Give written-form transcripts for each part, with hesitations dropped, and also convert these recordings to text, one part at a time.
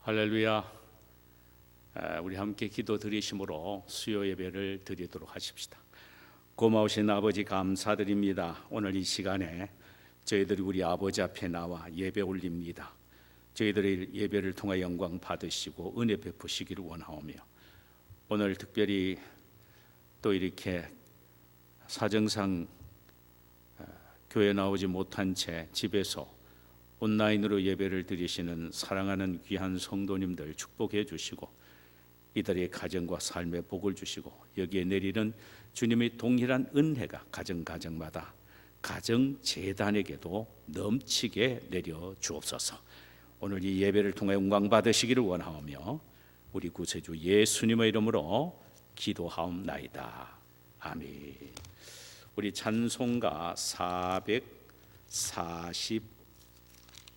할렐루야. 우리 함께 기도 드리심으로 수요 예배를 드리도록 하십시다. 고마우신 아버지 감사드립니다. 오늘 이 시간에 저희들이 우리 아버지 앞에 나와 예배 올립니다. 저희들의 예배를 통해 영광 받으시고 은혜 베푸시기를 원하오며, 오늘 특별히 또 이렇게 사정상 교회 나오지 못한 채 집에서 온라인으로 예배를 드리시는 사랑하는 귀한 성도님들 축복해 주시고, 이들의 가정과 삶에 복을 주시고, 여기에 내리는 주님의 동일한 은혜가 가정가정마다 가정 재단에게도 넘치게 내려 주옵소서. 오늘 이 예배를 통해 영광 받으시기를 원하오며 우리 구세주 예수님의 이름으로 기도하옵나이다. 아멘. 우리 찬송가 445장을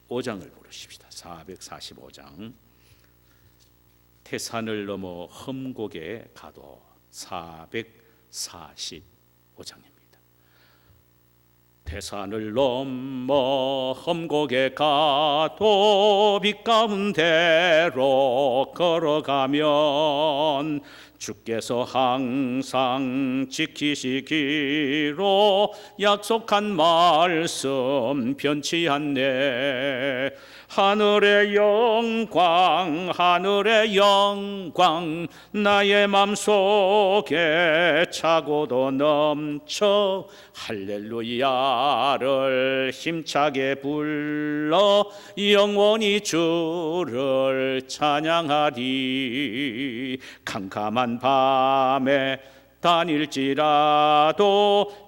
부르십시다. 445장. 태산을 넘어 험곡에 가도 445장입니다. 태산을 넘어 험곡에 가도 빛 가운데로 걸어가면 주께서 항상 지키시기로 약속한 말씀 변치 않네. 하늘의 영광, 하늘의 영광, 나의 맘속에 차고도 넘쳐 할렐루야를 힘차게 불러 영원히 주를 찬양하리. 캄캄한 밤에 다닐지라도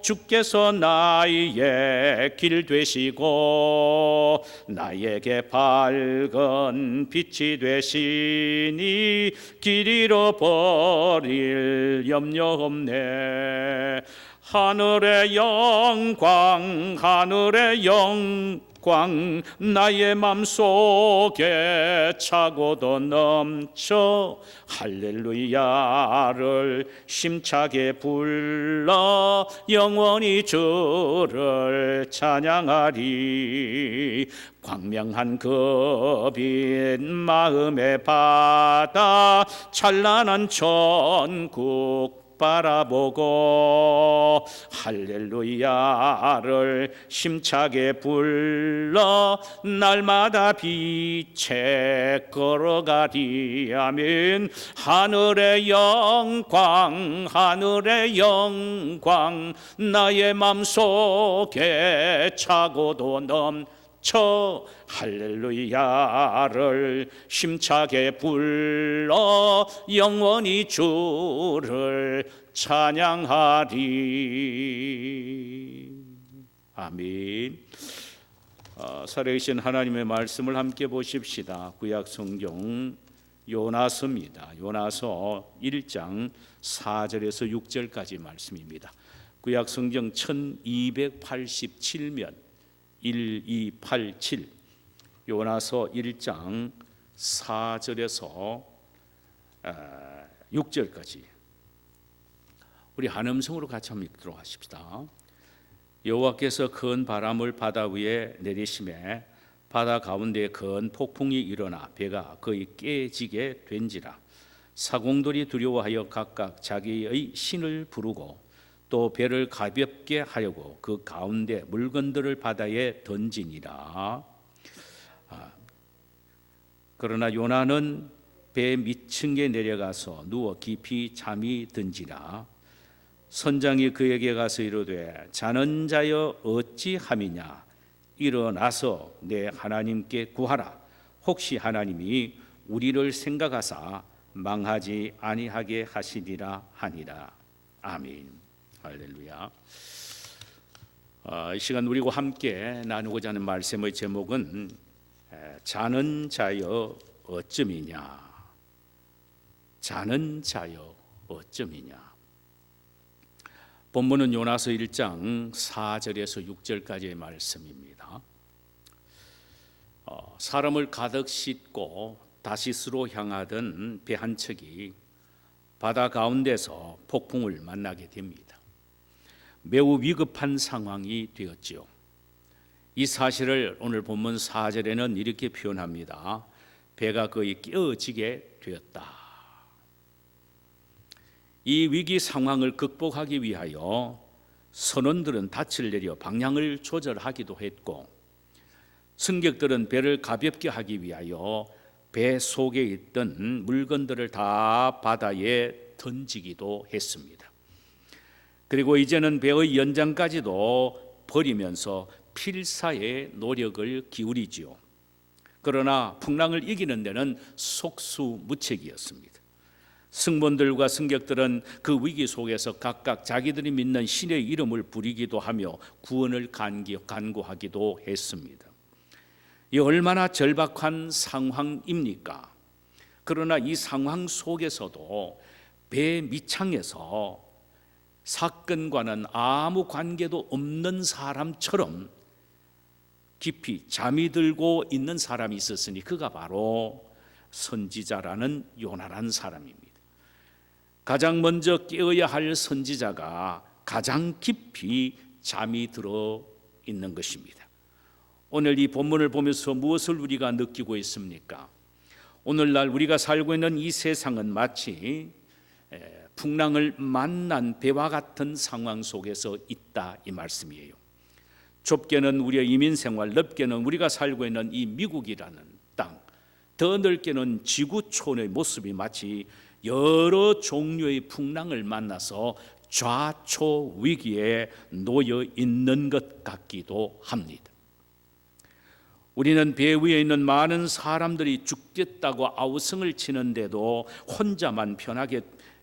주께서 나의 길 되시고 나에게 밝은 빛이 되시니 길 잃어버릴 염려 없네. 하늘의 영광, 하늘의 영광, 나의 맘속에 차고도 넘쳐 할렐루야를 힘차게 불러 영원히 주를 찬양하리. 광명한 그 빛 마음의 바다, 찬란한 천국 바라보고 할렐루야를 힘차게 불러 날마다 빛에 걸어가리. 아멘. 하늘의 영광, 하늘의 영광, 나의 맘속에 차고도 넘쳐 할렐루야를 힘차게 불러 영원히 주를 찬양하리. 아멘. 살아계신 하나님의 말씀을 함께 보십시다. 구약 성경 요나서입니다. 요나서 1장 4절에서 6절까지 말씀입니다. 구약 성경 1287면 1287, 요나서 1장 4절에서 6절까지 우리 한음성으로 같이 한번 읽도록 하십시다. 여호와께서 큰 바람을 바다 위에 내리심에 바다 가운데 큰 폭풍이 일어나 배가 거의 깨지게 된지라. 사공들이 두려워하여 각각 자기의 신을 부르고 또 배를 가볍게 하려고 그 가운데 물건들을 바다에 던지니라. 그러나 요나는 배 밑층에 내려가서 누워 깊이 잠이 든지라. 선장이 그에게 가서 이르되 자는 자여 어찌함이냐. 일어나서 내 하나님께 구하라. 혹시 하나님이 우리를 생각하사 망하지 아니하게 하시리라 하니라. 아멘. 할렐루야. 이 시간 우리와 함께 나누고자 하는 말씀의 제목은 자는 자여 어쩜이냐. 자는 자여 어쩜이냐. 본문은 요나서 1장 4절에서 6절까지의 말씀입니다. 사람을 가득 싣고 다시스로 향하던 배 한 척이 바다 가운데서 폭풍을 만나게 됩니다. 매우 위급한 상황이 되었지요. 이 사실을 오늘 본문 4절에는 이렇게 표현합니다. 배가 거의 깨어지게 되었다. 이 위기 상황을 극복하기 위하여 선원들은 닻을 내려 방향을 조절하기도 했고, 승객들은 배를 가볍게 하기 위하여 배 속에 있던 물건들을 다 바다에 던지기도 했습니다. 그리고 이제는 배의 연장까지도 버리면서 필사의 노력을 기울이지요. 그러나 풍랑을 이기는 데는 속수무책이었습니다. 승무원들과 승객들은 그 위기 속에서 각각 자기들이 믿는 신의 이름을 부리기도 하며 구원을 간구하기도 했습니다. 이 얼마나 절박한 상황입니까? 그러나 이 상황 속에서도 배 밑창에서 사건과는 아무 관계도 없는 사람처럼 깊이 잠이 들고 있는 사람이 있었으니 그가 바로 선지자라는 요나라는 사람입니다. 가장 먼저 깨어야 할 선지자가 가장 깊이 잠이 들어 있는 것입니다. 오늘 이 본문을 보면서 무엇을 우리가 느끼고 있습니까? 오늘날 우리가 살고 있는 이 세상은 마치 풍랑을 만난 배와 같은 상황 속에서 있다 이 말씀이에요. 좁게는 우리의 이민생활, 넓게는 우리가 살고 있는 이 미국이라는 땅, 더 넓게는 지구촌의 모습이 마치 여러 종류의 풍랑을 만나서 좌초 위기에 놓여 있는 것 같기도 합니다. 우리는 배 위에 있는 많은 사람들이 죽겠다고 아우성을 치는데도 혼자만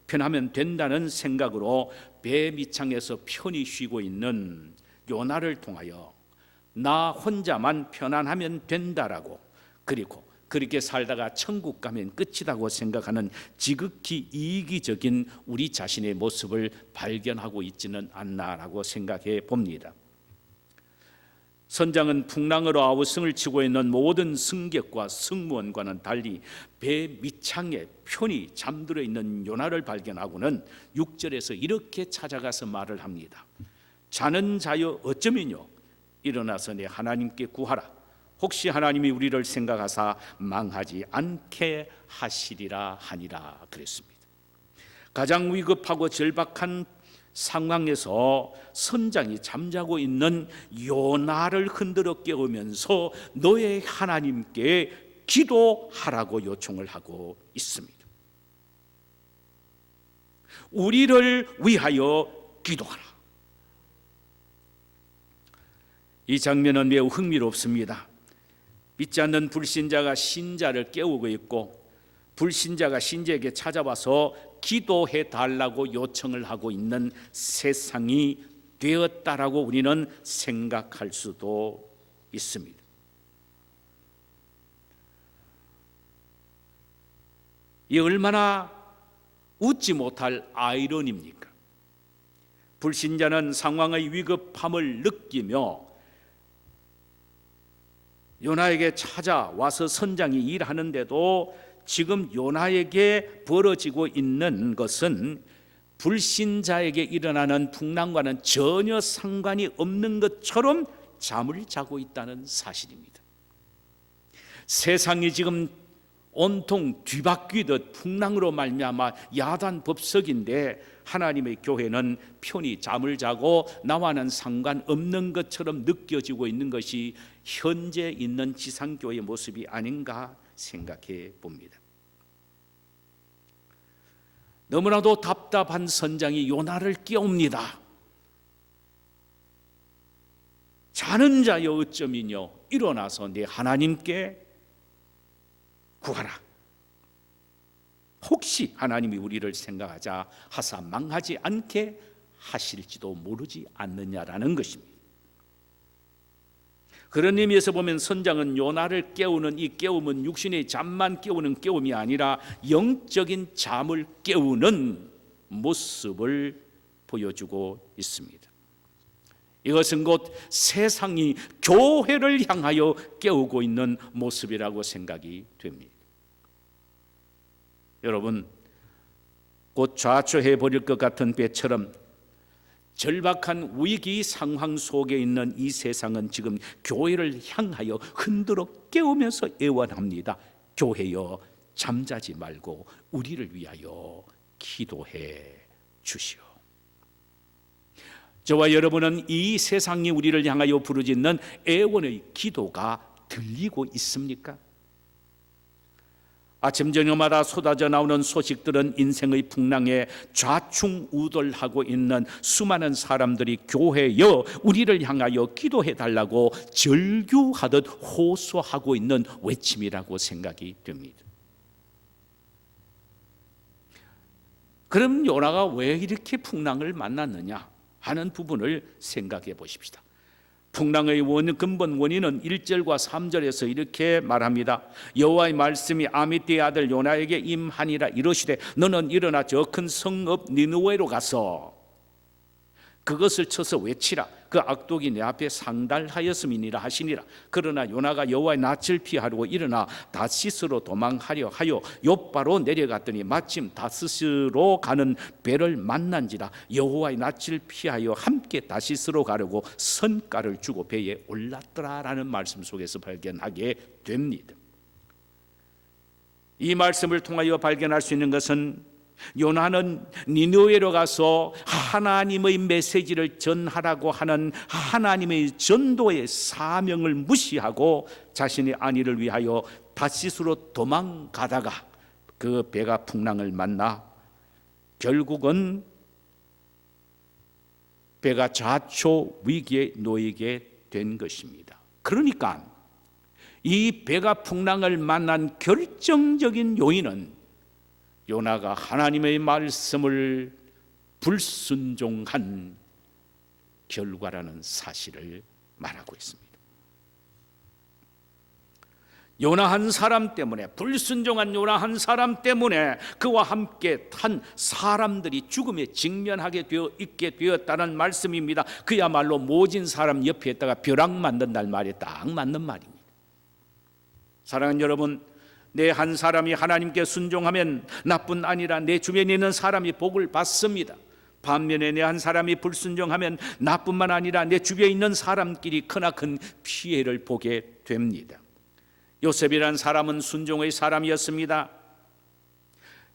편하면 된다는 생각으로 배 밑창에서 편히 쉬고 있는 요나를 통하여 나 혼자만 편안하면 된다라고, 그리고 그렇게 살다가 천국 가면 끝이라고 생각하는 지극히 이기적인 우리 자신의 모습을 발견하고 있지는 않나라고 생각해 봅니다. 선장은 풍랑으로 아우성을 치고 있는 모든 승객과 승무원과는 달리 배 밑창에 편히 잠들어 있는 요나를 발견하고는 6절에서 이렇게 찾아가서 말을 합니다. 자는 자여 어쩌면요, 일어나서 내 하나님께 구하라. 혹시 하나님이 우리를 생각하사 망하지 않게 하시리라 하니라 그랬습니다. 가장 위급하고 절박한 상황에서 선장이 잠자고 있는 요나를 흔들어 깨우면서 너의 하나님께 기도하라고 요청을 하고 있습니다. 우리를 위하여 기도하라. 이 장면은 매우 흥미롭습니다. 믿지 않는 불신자가 신자를 깨우고 있고, 불신자가 신자에게 찾아와서 기도해 달라고 요청을 하고 있는 세상이 되었다라고 우리는 생각할 수도 있습니다. 이 얼마나 웃지 못할 아이러니입니까? 불신자는 상황의 위급함을 느끼며 요나에게 찾아와서 선장이 일하는데도 지금 요나에게 벌어지고 있는 것은 불신자에게 일어나는 풍랑과는 전혀 상관이 없는 것처럼 잠을 자고 있다는 사실입니다. 세상이 지금 온통 뒤바뀌듯 풍랑으로 말미암아 야단법석인데 하나님의 교회는 편히 잠을 자고 나와는 상관없는 것처럼 느껴지고 있는 것이 현재 있는 지상교회의 모습이 아닌가 생각해 봅니다. 너무나도 답답한 선장이 요나를 깨웁니다. 자는 자여 어쩌면요, 일어나서 내 하나님께 구하라. 혹시 하나님이 우리를 생각하자 하사 망하지 않게 하실지도 모르지 않느냐라는 것입니다. 그런 의미에서 보면 선장은 요나를 깨우는 이 깨움은 육신의 잠만 깨우는 깨움이 아니라 영적인 잠을 깨우는 모습을 보여주고 있습니다. 이것은 곧 세상이 교회를 향하여 깨우고 있는 모습이라고 생각이 됩니다. 여러분, 곧 좌초해 버릴 것 같은 배처럼 절박한 위기 상황 속에 있는 이 세상은 지금 교회를 향하여 흔들어 깨우면서 애원합니다. 교회여 잠자지 말고 우리를 위하여 기도해 주시오. 저와 여러분은 이 세상이 우리를 향하여 부르짖는 애원의 기도가 들리고 있습니까? 아침 저녁마다 쏟아져 나오는 소식들은 인생의 풍랑에 좌충우돌하고 있는 수많은 사람들이 교회여 우리를 향하여 기도해 달라고 절규하듯 호소하고 있는 외침이라고 생각이 됩니다. 그럼 요나가 왜 이렇게 풍랑을 만났느냐 하는 부분을 생각해 보십시다. 풍랑의 근본 원인은 1절과 3절에서 이렇게 말합니다. 여호와의 말씀이 아미떼의 아들 요나에게 임하니라 이르시되 너는 일어나 저 큰 성읍 니느웨로 가서 그것을 쳐서 외치라. 그 악독이 내 앞에 상달하였음이니라 하시니라. 그러나 요나가 여호와의 낯을 피하려고 일어나 다시스로 도망하려 하여 욥바로 내려갔더니 마침 다시스로 가는 배를 만난지라. 여호와의 낯을 피하여 함께 다시스로 가려고 선가를 주고 배에 올랐더라라는 말씀 속에서 발견하게 됩니다. 이 말씀을 통하여 발견할 수 있는 것은 요나는 니느웨로 가서 하나님의 메시지를 전하라고 하는 하나님의 전도의 사명을 무시하고 자신의 안위를 위하여 다시스로 도망가다가 그 배가 풍랑을 만나 결국은 배가 좌초 위기에 놓이게 된 것입니다. 그러니까 이 배가 풍랑을 만난 결정적인 요인은 요나가 하나님의 말씀을 불순종한 결과라는 사실을 말하고 있습니다. 요나 한 사람 때문에, 불순종한 요나 한 사람 때문에 그와 함께 탄 사람들이 죽음에 직면하게 되어 있게 되었다는 말씀입니다. 그야말로 모진 사람 옆에 있다가 벼락 만든다는 말이 딱 맞는 말입니다. 사랑하는 여러분, 내 한 사람이 하나님께 순종하면 나뿐 아니라 내 주변에 있는 사람이 복을 받습니다. 반면에 내 한 사람이 불순종하면 나뿐만 아니라 내 주변에 있는 사람끼리 크나큰 피해를 보게 됩니다. 요셉이라는 사람은 순종의 사람이었습니다.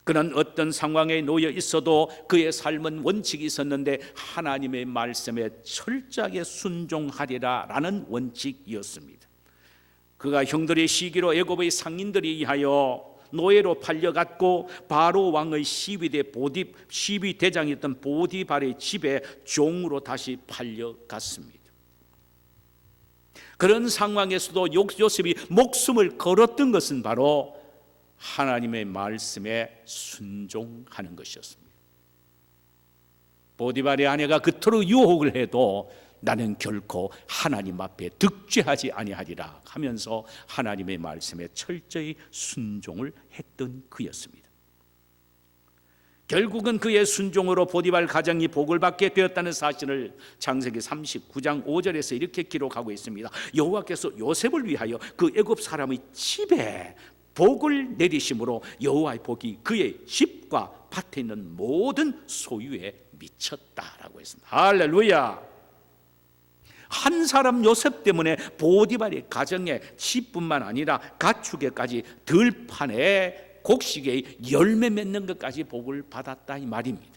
그는 어떤 상황에 놓여 있어도 그의 삶은 원칙이 있었는데 하나님의 말씀에 철저하게 순종하리라 라는 원칙이었습니다. 그가 형들의 시기로 애굽의 상인들에 의하여 노예로 팔려갔고 바로 왕의 시위대장이었던 보디발의 집에 종으로 다시 팔려갔습니다. 그런 상황에서도 요셉이 목숨을 걸었던 것은 바로 하나님의 말씀에 순종하는 것이었습니다. 보디발의 아내가 그토록 유혹을 해도 나는 결코 하나님 앞에 득죄하지 아니하리라 하면서 하나님의 말씀에 철저히 순종을 했던 그였습니다. 결국은 그의 순종으로 보디발 가정이 복을 받게 되었다는 사실을 창세기 39장 5절에서 이렇게 기록하고 있습니다. 여호와께서 요셉을 위하여 그 애굽 사람의 집에 복을 내리심으로 여호와의 복이 그의 집과 밭에 있는 모든 소유에 미쳤다라고 했습니다. 할렐루야. 한 사람 요셉 때문에 보디발의 가정에 집뿐만 아니라 가축에까지 들판에 곡식에 열매 맺는 것까지 복을 받았다 이 말입니다.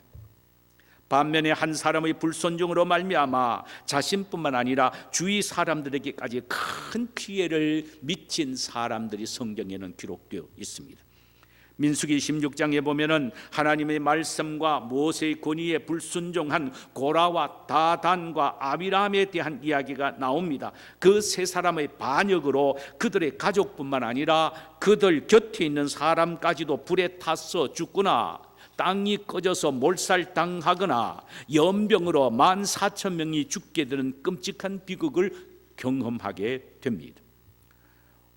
반면에 한 사람의 불순종으로 말미암아 자신뿐만 아니라 주위 사람들에게까지 큰 피해를 미친 사람들이 성경에는 기록되어 있습니다. 민수기 16장에 보면은 하나님의 말씀과 모세의 권위에 불순종한 고라와 다단과 아비람에 대한 이야기가 나옵니다. 그 세 사람의 반역으로 그들의 가족뿐만 아니라 그들 곁에 있는 사람까지도 불에 타서 죽거나 땅이 꺼져서 몰살당하거나 연병으로 14,000명이 죽게 되는 끔찍한 비극을 경험하게 됩니다.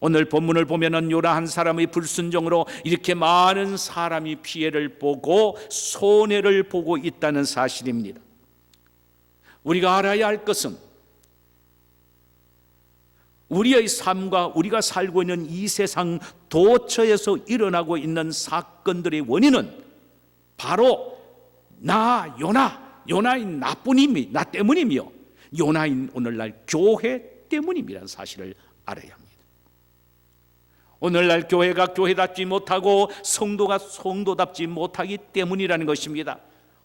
오늘 본문을 보면은 요나 한 사람의 불순종으로 이렇게 많은 사람이 피해를 보고 손해를 보고 있다는 사실입니다. 우리가 알아야 할 것은 우리의 삶과 우리가 살고 있는 이 세상 도처에서 일어나고 있는 사건들의 원인은 바로 요나인 나뿐이며 나 때문이며 요나인 오늘날 교회 때문임이라는 사실을 알아야 합니다. 오늘날 교회가 교회답지 못하고 성도가 성도답지 못하기 때문이라는 것입니다.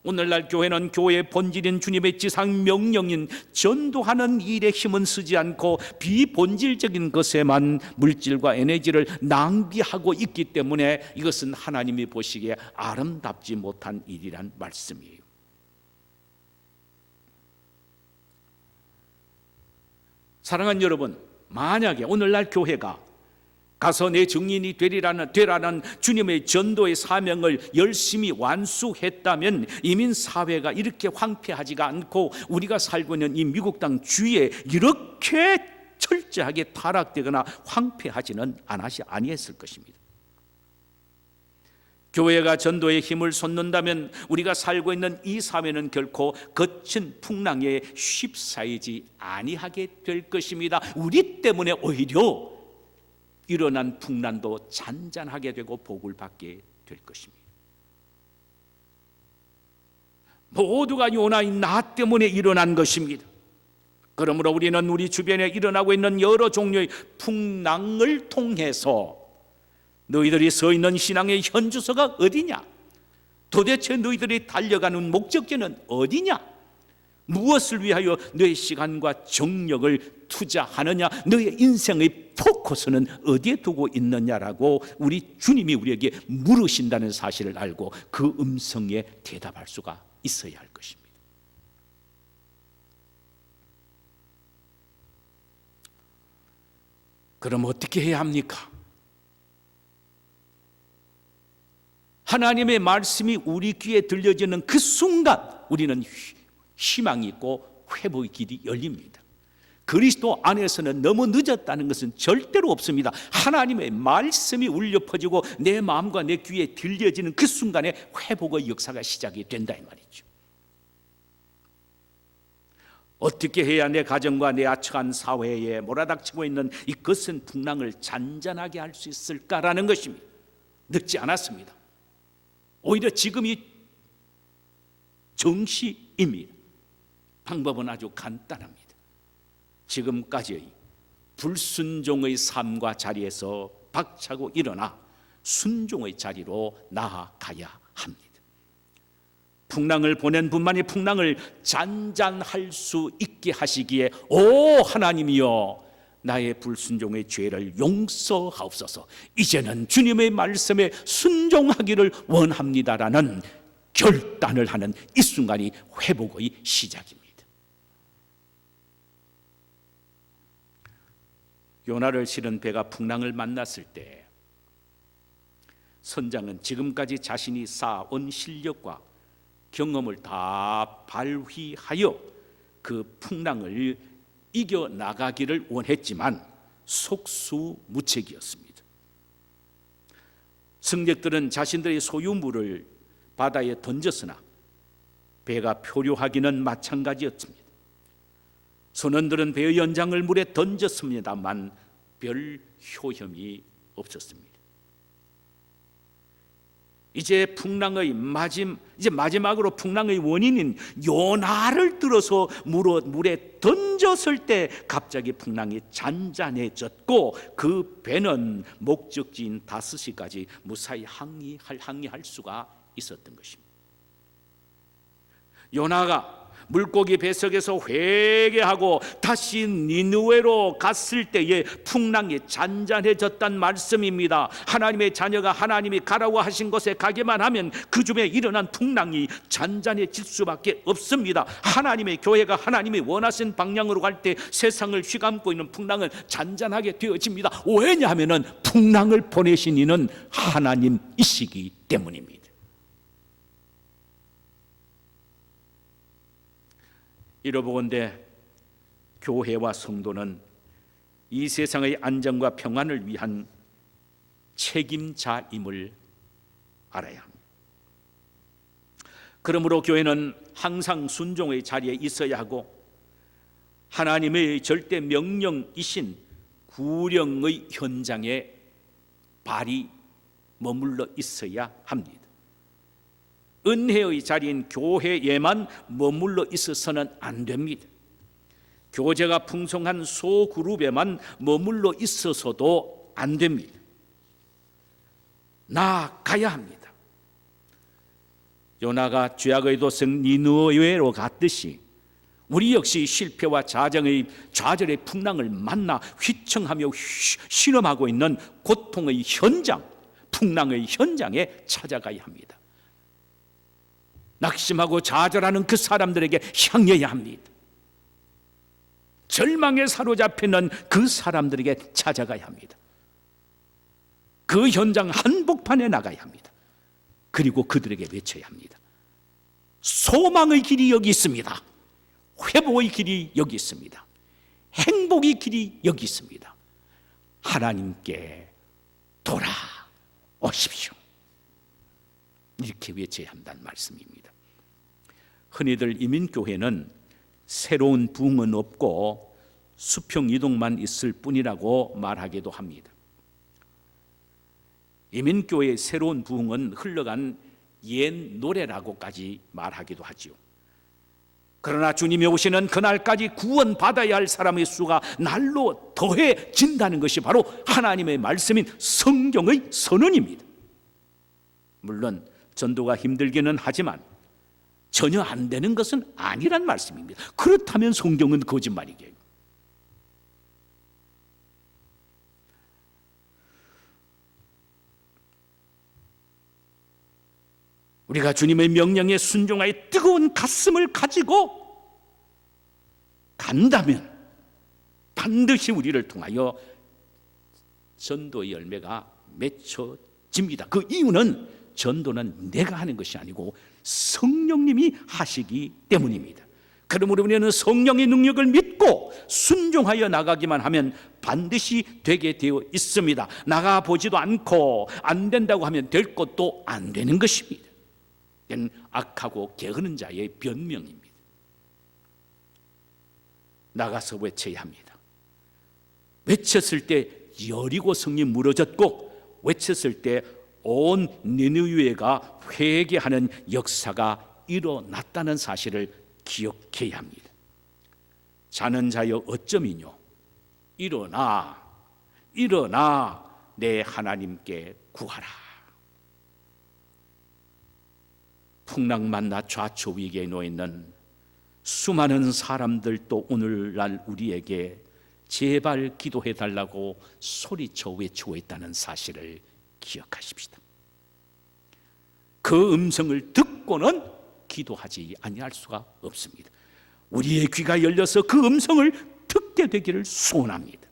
오늘날 교회는 교회의 본질인 주님의 지상 명령인 전도하는 일에 힘은 쓰지 않고 비본질적인 것에만 물질과 에너지를 낭비하고 있기 때문에 이것은 하나님이 보시기에 아름답지 못한 일이란 말씀이에요. 사랑하는 여러분, 만약에 오늘날 교회가 가서 내 증인이 되라는 주님의 전도의 사명을 열심히 완수했다면 이민사회가 이렇게 황폐하지가 않고 우리가 살고 있는 이 미국 땅 주위에 이렇게 철저하게 타락되거나 황폐하지는 아니했을 것입니다. 교회가 전도에 힘을 쏟는다면 우리가 살고 있는 이 사회는 결코 거친 풍랑에 휩싸이지 아니하게 될 것입니다. 우리 때문에 오히려 일어난 풍란도 잔잔하게 되고 복을 받게 될 것입니다. 모두가 요나의 나 때문에 일어난 것입니다. 그러므로 우리는 우리 주변에 일어나고 있는 여러 종류의 풍랑을 통해서 너희들이 서 있는 신앙의 현주소가 어디냐? 도대체 너희들이 달려가는 목적지는 어디냐? 무엇을 위하여 너의 시간과 정력을 투자하느냐? 너의 인생의 포커스는 어디에 두고 있느냐라고 우리 주님이 우리에게 물으신다는 사실을 알고 그 음성에 대답할 수가 있어야 할 것입니다. 그럼 어떻게 해야 합니까? 하나님의 말씀이 우리 귀에 들려지는 그 순간 우리는 희망이 있고 회복의 길이 열립니다. 그리스도 안에서는 너무 늦었다는 것은 절대로 없습니다. 하나님의 말씀이 울려 퍼지고 내 마음과 내 귀에 들려지는 그 순간에 회복의 역사가 시작이 된다 이 말이죠. 어떻게 해야 내 가정과 내 아처한 사회에 몰아닥치고 있는 이 거센 풍랑을 잔잔하게 할 수 있을까라는 것입니다. 늦지 않았습니다. 오히려 지금이 정시입니다. 방법은 아주 간단합니다. 지금까지의 불순종의 삶과 자리에서 박차고 일어나 순종의 자리로 나아가야 합니다. 풍랑을 보낸 분만이 풍랑을 잔잔할 수 있게 하시기에 오 하나님이여 나의 불순종의 죄를 용서하옵소서. 이제는 주님의 말씀에 순종하기를 원합니다라는 결단을 하는 이 순간이 회복의 시작입니다. 요나를 실은 배가 풍랑을 만났을 때 선장은 지금까지 자신이 쌓아온 실력과 경험을 다 발휘하여 그 풍랑을 이겨나가기를 원했지만 속수무책이었습니다. 승객들은 자신들의 소유물을 바다에 던졌으나 배가 표류하기는 마찬가지였습니다. 선원들은 배의 연장을 물에 던졌습니다만 별 효험이 없었습니다. 이제 마지막으로 풍랑의 원인인 요나를 들어서 물에 던졌을 때 갑자기 풍랑이 잔잔해졌고 그 배는 목적지인 다스시까지 무사히 항해할 수가 있었던 것입니다. 요나가 물고기 뱃속에서 회개하고 다시 니느웨로 갔을 때에 풍랑이 잔잔해졌단 말씀입니다. 하나님의 자녀가 하나님이 가라고 하신 곳에 가기만 하면 그 중에 일어난 풍랑이 잔잔해질 수밖에 없습니다. 하나님의 교회가 하나님이 원하신 방향으로 갈 때 세상을 휘감고 있는 풍랑은 잔잔하게 되어집니다. 왜냐하면 풍랑을 보내신 이는 하나님이시기 때문입니다. 이러보건대 교회와 성도는 이 세상의 안정과 평안을 위한 책임자임을 알아야 합니다. 그러므로 교회는 항상 순종의 자리에 있어야 하고 하나님의 절대 명령이신 구령의 현장에 발이 머물러 있어야 합니다. 은혜의 자리인 교회에만 머물러 있어서는 안 됩니다. 교제가 풍성한 소그룹에만 머물러 있어서도 안 됩니다. 나아가야 합니다. 요나가 죄악의 도성 니느웨로 갔듯이 우리 역시 실패와 좌절의 풍랑을 만나 휘청하며 신음하고 있는 고통의 현장, 풍랑의 현장에 찾아가야 합니다. 낙심하고 좌절하는 그 사람들에게 향해야 합니다. 절망에 사로잡히는 그 사람들에게 찾아가야 합니다. 그 현장 한복판에 나가야 합니다. 그리고 그들에게 외쳐야 합니다. 소망의 길이 여기 있습니다. 회복의 길이 여기 있습니다. 행복의 길이 여기 있습니다. 하나님께 돌아오십시오. 이렇게 외쳐야 한다는 말씀입니다. 흔히들 이민교회는 새로운 부흥은 없고 수평 이동만 있을 뿐이라고 말하기도 합니다. 이민교회의 새로운 부흥은 흘러간 옛 노래라고까지 말하기도 하지요. 그러나 주님이 오시는 그날까지 구원받아야 할 사람의 수가 날로 더해진다는 것이 바로 하나님의 말씀인 성경의 선언입니다. 물론 전도가 힘들기는 하지만 전혀 안 되는 것은 아니란 말씀입니다. 그렇다면 성경은 거짓말이게요. 우리가 주님의 명령에 순종하여 뜨거운 가슴을 가지고 간다면 반드시 우리를 통하여 전도의 열매가 맺혀집니다. 그 이유는 전도는 내가 하는 것이 아니고 성령님이 하시기 때문입니다. 그러므로 우리는 성령의 능력을 믿고 순종하여 나가기만 하면 반드시 되게 되어 있습니다. 나가보지도 않고 안 된다고 하면 될 것도 안 되는 것입니다. 이건 악하고 게으른 자의 변명입니다. 나가서 외쳐야 합니다. 외쳤을 때 여리고 성이 무너졌고 외쳤을 때 온 니느웨가 회개하는 역사가 일어났다는 사실을 기억해야 합니다. 자는 자여 어쩌미뇨 일어나 내 하나님께 구하라. 풍랑 만나 좌초 위기에 놓여있는 수많은 사람들도 오늘날 우리에게 제발 기도해달라고 소리쳐 외치고 있다는 사실을 기억하십시다. 그 음성을 듣고는 기도하지 아니할 수가 없습니다. 우리의 귀가 열려서 그 음성을 듣게 되기를 소원합니다.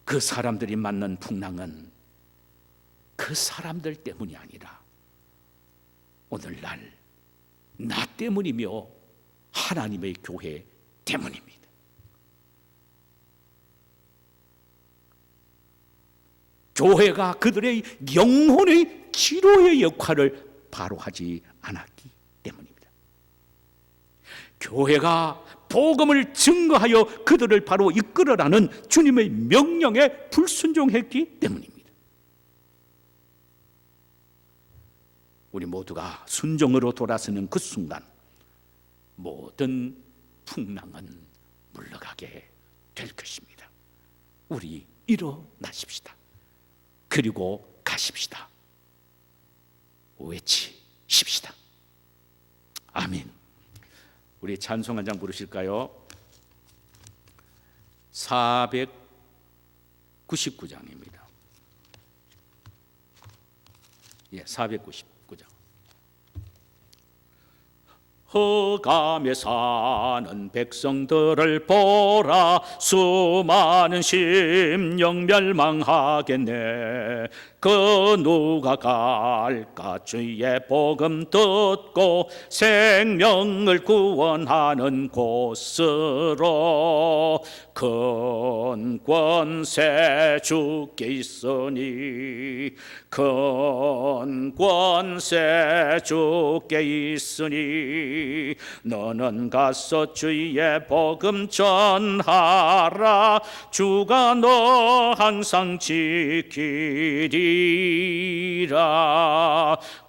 그 사람들이 만난 풍랑은 그 사람들 때문이 아니라 오늘날 나 때문이며 하나님의 교회 때문입니다. 교회가 그들의 영혼의 치료의 역할을 바로 하지 않았기 때문입니다. 교회가 복음을 증거하여 그들을 바로 이끌어라는 주님의 명령에 불순종했기 때문입니다. 우리 모두가 순종으로 돌아서는 그 순간 모든 풍랑은 물러가게 될 것입니다. 우리 일어나십시다. 그리고 가십시다. 외치십시다. 아멘. 우리 찬송 한 장 부르실까요? 499장입니다. 예, 499장. 흑암에 사는 백성들을 보라. 수많은 심령 멸망하겠네. 그 누가 갈까? 주의 복음 듣고 생명을 구원하는 곳으로. 큰 권세 주께 있으니, 큰 권세 주께 있으니, 너는 가서 주의 복음 전하라. 주가 너 항상 지키리라.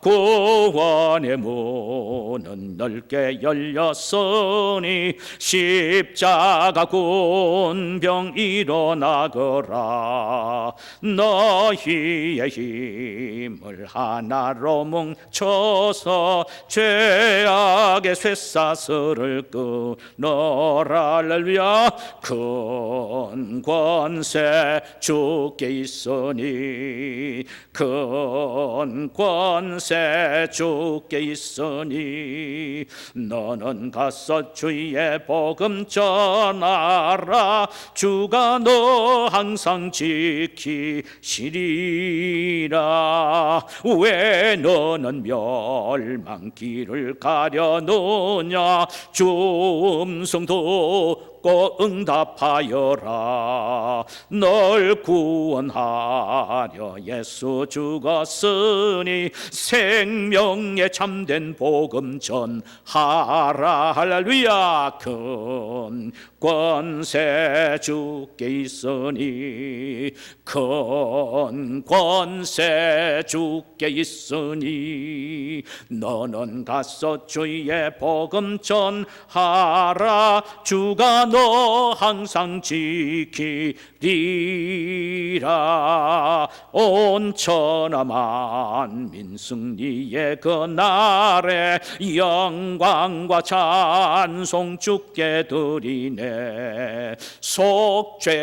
구원의 문은 넓게 열렸으니 십자가 구 손병 일어나거라. 너희의 힘을 하나로 뭉쳐서 죄악의 쇠사슬을 끊어라. 할렐루야. 큰 권세 주께 있으니, 큰 권세 주께 있으니, 너는 가서 주의 복음 전하라. 주가 너 항상 지키시리라. 왜 너는 멸망길을 가려느냐. 주 음성 듣고 응답하여라. 널 구원하려 예수 죽었으니 생명의 참된 복음 전하라. 할렐루야. 큰 권세 주께 있으니, 큰 권세 주께 있으니, 너는 가서 주의 복음 전하라. 주가 너 항상 지키리라. 온 천하 만민 승리의 그날에 영광과 찬송 주께 드리네. 속죄함이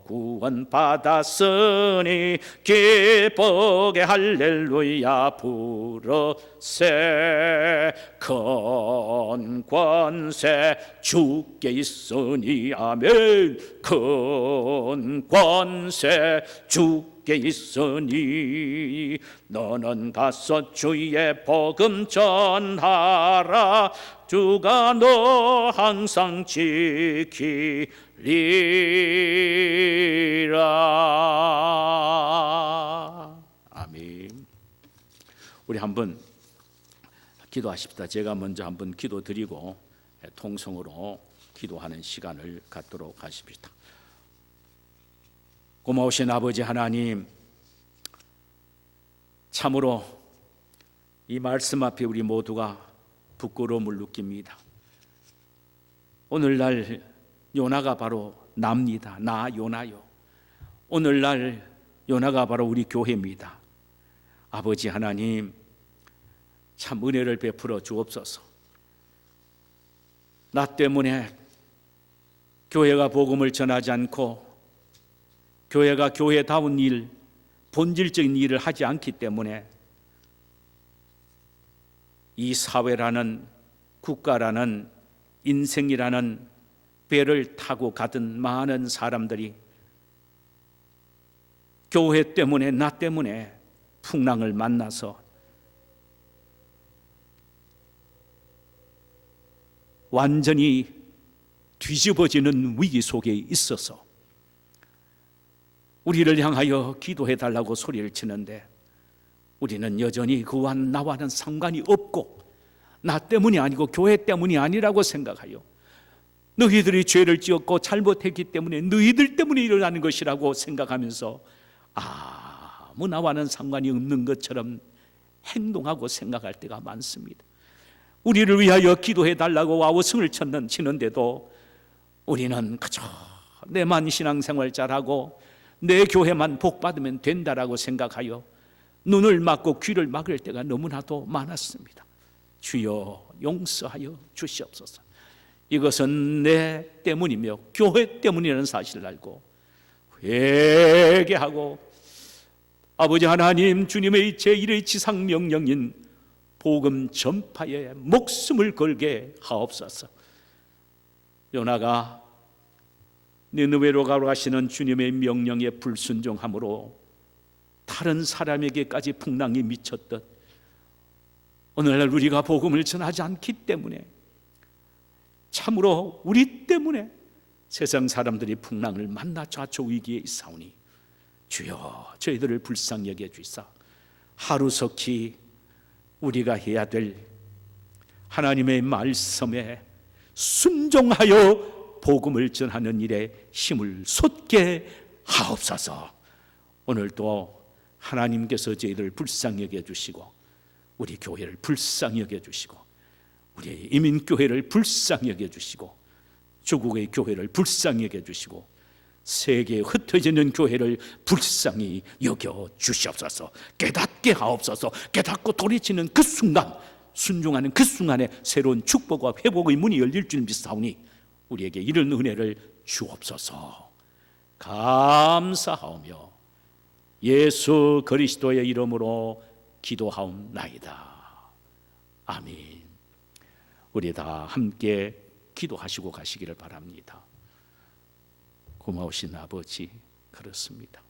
구원 받았으니 기쁘게 할렐루야 부르세. 큰 권세 주께 있으니, 아멘. 큰 권세 주께 있으니, 너는 가서 주의 복음 전하라. 주가 너 항상 지키리라. 아멘. 우리 한번 기도하십시다. 제가 먼저 한번 기도 드리고 통성으로 기도하는 시간을 갖도록 하십시다. 고마우신 아버지 하나님, 참으로 이 말씀 앞에 우리 모두가 부끄러움을 느낍니다. 오늘날 요나가 바로 납니다. 나 요나요. 오늘날 요나가 바로 우리 교회입니다. 아버지 하나님, 참 은혜를 베풀어 주옵소서. 나 때문에 교회가 복음을 전하지 않고 교회가 교회다운 일, 본질적인 일을 하지 않기 때문에 이 사회라는, 국가라는, 인생이라는 배를 타고 가던 많은 사람들이 교회 때문에, 나 때문에 풍랑을 만나서 완전히 뒤집어지는 위기 속에 있어서 우리를 향하여 기도해 달라고 소리를 치는데, 우리는 여전히 그와 나와는 상관이 없고 나 때문이 아니고 교회 때문이 아니라고 생각하여 너희들이 죄를 지었고 잘못했기 때문에 너희들 때문에 일어나는 것이라고 생각하면서 아무 나와는 상관이 없는 것처럼 행동하고 생각할 때가 많습니다. 우리를 위하여 기도해 달라고 아우성을 치는데도 우리는 그저 내만 신앙생활 잘하고 내 교회만 복받으면 된다라고 생각하여 눈을 막고 귀를 막을 때가 너무나도 많았습니다. 주여 용서하여 주시옵소서. 이것은 내 때문이며 교회 때문이라는 사실을 알고 회개하고 아버지 하나님, 주님의 제1의 지상명령인 복음 전파에 목숨을 걸게 하옵소서. 요나가 니느웨로 가시는 주님의 명령에 불순종함으로 다른 사람에게까지 풍랑이 미쳤듯 오늘날 우리가 복음을 전하지 않기 때문에, 참으로 우리 때문에 세상 사람들이 풍랑을 만나 좌초 위기에 있사오니 주여 저희들을 불쌍히 여겨 주시사 하루속히 우리가 해야 될 하나님의 말씀에 순종하여 복음을 전하는 일에 힘을 솟게 하옵소서. 오늘도 하나님께서 저희들을 불쌍히 여겨 주시고 우리 교회를 불쌍히 여겨 주시고 우리 이민교회를 불쌍히 여겨 주시고 조국의 교회를 불쌍히 여겨주시고 세계에 흩어지는 교회를 불쌍히 여겨 주시옵소서. 깨닫게 하옵소서. 깨닫고 돌이키는 그 순간, 순종하는 그 순간에 새로운 축복과 회복의 문이 열릴 줄 믿사오니 우리에게 이런 은혜를 주옵소서. 감사하오며 예수 그리스도의 이름으로 기도하옵나이다. 아멘. 우리 다 함께 기도하시고 가시기를 바랍니다. 고마우신 아버지, 그렇습니다.